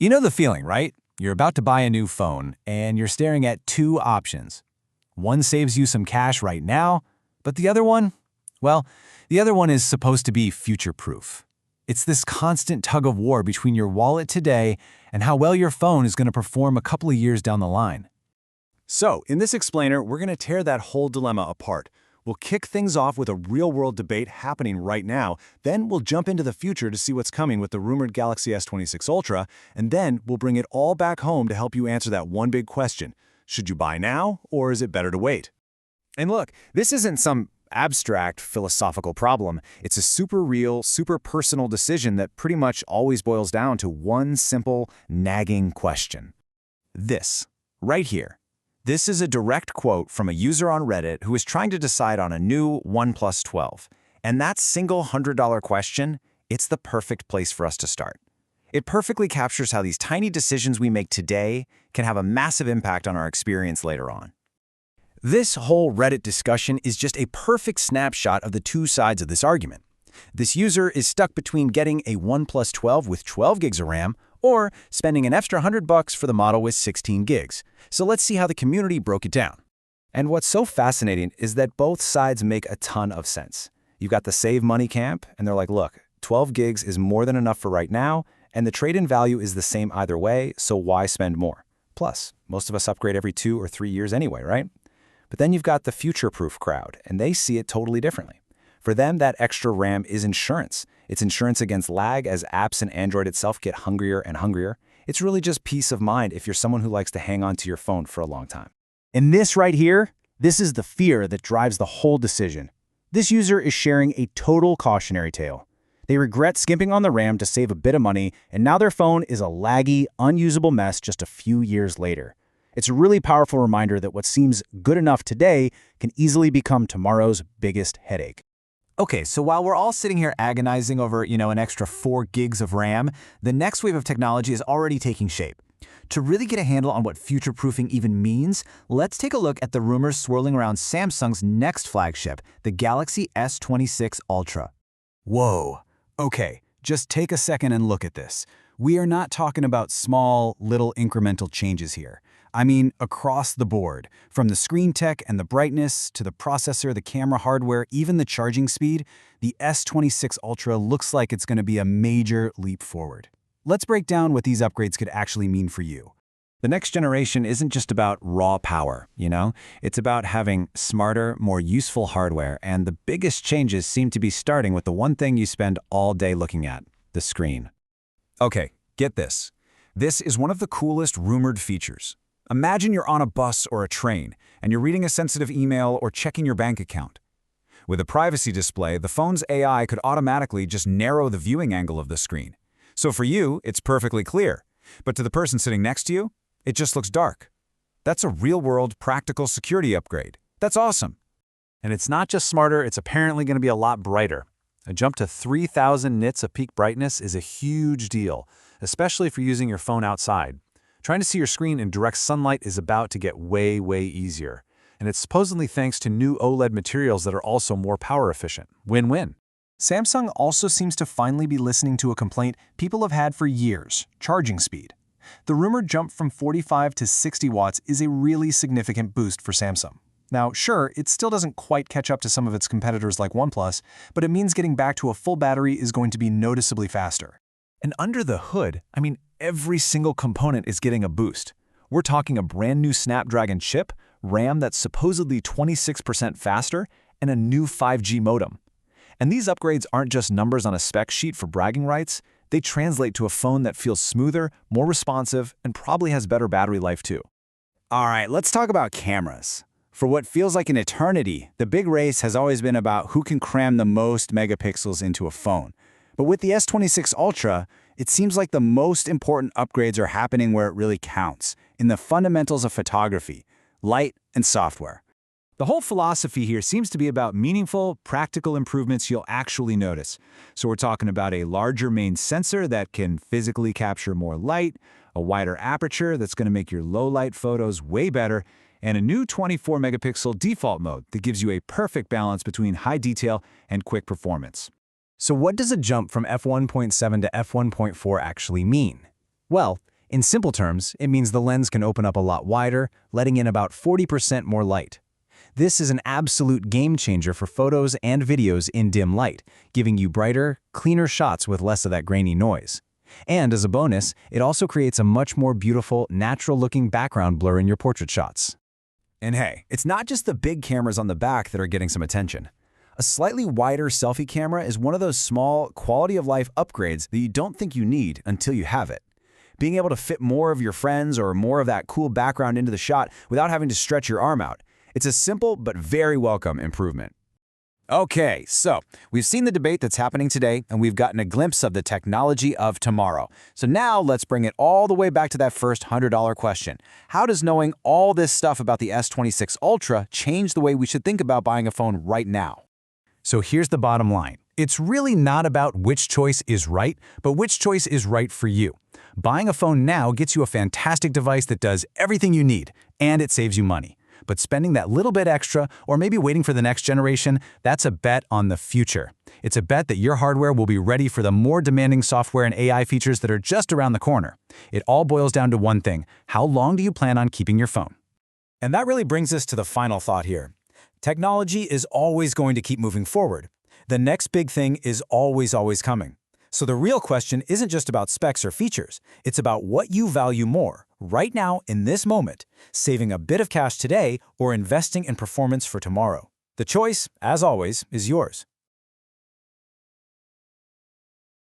You know the feeling, right? You're about to buy a new phone, and you're staring at two options. One saves you some cash right now, but the other one? Well, the other one is supposed to be future-proof. It's this constant tug-of-war between your wallet today and how well your phone is going to perform a couple of years down the line. So, in this explainer, we're going to tear that whole dilemma apart. We'll kick things off with a real-world debate happening right now, then we'll jump into the future to see what's coming with the rumored Galaxy S26 Ultra, and then we'll bring it all back home to help you answer that one big question. Should you buy now, or is it better to wait? And look, this isn't some abstract philosophical problem. It's a super real, super personal decision that pretty much always boils down to one simple, nagging question. This, right here. This is a direct quote from a user on Reddit who is trying to decide on a new OnePlus 12. And that single $100 question, it's the perfect place for us to start. It perfectly captures how these tiny decisions we make today can have a massive impact on our experience later on. This whole Reddit discussion is just a perfect snapshot of the two sides of this argument. This user is stuck between getting a OnePlus 12 with 12 gigs of RAM or spending an extra $100 for the model with 16 gigs. So let's see how the community broke it down. And what's so fascinating is that both sides make a ton of sense. You've got the save money camp, and they're like, look, 12 gigs is more than enough for right now, and the trade-in value is the same either way, so why spend more? Plus, most of us upgrade every 2 or 3 years anyway, right? But then you've got the future-proof crowd, and they see it totally differently. For them, that extra RAM is insurance. It's insurance against lag as apps and Android itself get hungrier and hungrier. It's really just peace of mind if you're someone who likes to hang on to your phone for a long time. And this right here, this is the fear that drives the whole decision. This user is sharing a total cautionary tale. They regret skimping on the RAM to save a bit of money, and now their phone is a laggy, unusable mess just a few years later. It's a really powerful reminder that what seems good enough today can easily become tomorrow's biggest headache. Okay, so while we're all sitting here agonizing over, an extra 4 gigs of RAM, the next wave of technology is already taking shape. To really get a handle on what future-proofing even means, let's take a look at the rumors swirling around Samsung's next flagship, the Galaxy S26 Ultra. Whoa. Okay, just take a second and look at this. We are not talking about small, little incremental changes here. I mean, across the board, from the screen tech and the brightness to the processor, the camera hardware, even the charging speed, the S26 Ultra looks like it's going to be a major leap forward. Let's break down what these upgrades could actually mean for you. The next generation isn't just about raw power, It's about having smarter, more useful hardware, and the biggest changes seem to be starting with the one thing you spend all day looking at, the screen. Okay, get this. This is one of the coolest rumored features. Imagine you're on a bus or a train, and you're reading a sensitive email or checking your bank account. With a privacy display, the phone's AI could automatically just narrow the viewing angle of the screen. So for you, it's perfectly clear. But to the person sitting next to you, it just looks dark. That's a real-world, practical security upgrade. That's awesome. And it's not just smarter, it's apparently going to be a lot brighter. A jump to 3,000 nits of peak brightness is a huge deal, especially if you're using your phone outside. Trying to see your screen in direct sunlight is about to get way, way easier. And it's supposedly thanks to new OLED materials that are also more power efficient. Win-win. Samsung also seems to finally be listening to a complaint people have had for years: charging speed. The rumored jump from 45 to 60 watts is a really significant boost for Samsung. Now, sure, it still doesn't quite catch up to some of its competitors like OnePlus, but it means getting back to a full battery is going to be noticeably faster. And under the hood, every single component is getting a boost. We're talking a brand new Snapdragon chip, RAM that's supposedly 26% faster, and a new 5G modem. And these upgrades aren't just numbers on a spec sheet for bragging rights. They translate to a phone that feels smoother, more responsive, and probably has better battery life too. All right, let's talk about cameras. For what feels like an eternity, the big race has always been about who can cram the most megapixels into a phone. But with the S26 Ultra, it seems like the most important upgrades are happening where it really counts, in the fundamentals of photography, light and software. The whole philosophy here seems to be about meaningful, practical improvements you'll actually notice. So we're talking about a larger main sensor that can physically capture more light, a wider aperture that's going to make your low-light photos way better, and a new 24-megapixel default mode that gives you a perfect balance between high detail and quick performance. So what does a jump from f1.7 to f1.4 actually mean? Well, In simple terms, it means the lens can open up a lot wider, letting in about 40% more light. This is an absolute game changer for photos and videos in dim light, giving you brighter, cleaner shots with less of that grainy noise. And as a bonus, it also creates a much more beautiful, natural-looking background blur in your portrait shots. And hey, it's not just the big cameras on the back that are getting some attention. A slightly wider selfie camera is one of those small, quality-of-life upgrades that you don't think you need until you have it. Being able to fit more of your friends or more of that cool background into the shot without having to stretch your arm out. It's a simple but very welcome improvement. Okay, so we've seen the debate that's happening today, and we've gotten a glimpse of the technology of tomorrow. So now let's bring it all the way back to that first $100 question. How does knowing all this stuff about the S26 Ultra change the way we should think about buying a phone right now? So here's the bottom line. It's really not about which choice is right, but which choice is right for you. Buying a phone now gets you a fantastic device that does everything you need, and it saves you money. But spending that little bit extra, or maybe waiting for the next generation, that's a bet on the future. It's a bet that your hardware will be ready for the more demanding software and AI features that are just around the corner. It all boils down to one thing: how long do you plan on keeping your phone? And that really brings us to the final thought here. Technology is always going to keep moving forward. The next big thing is always coming. So the real question isn't just about specs or features. It's about what you value more, right now in this moment, saving a bit of cash today or investing in performance for tomorrow. The choice, as always, is yours.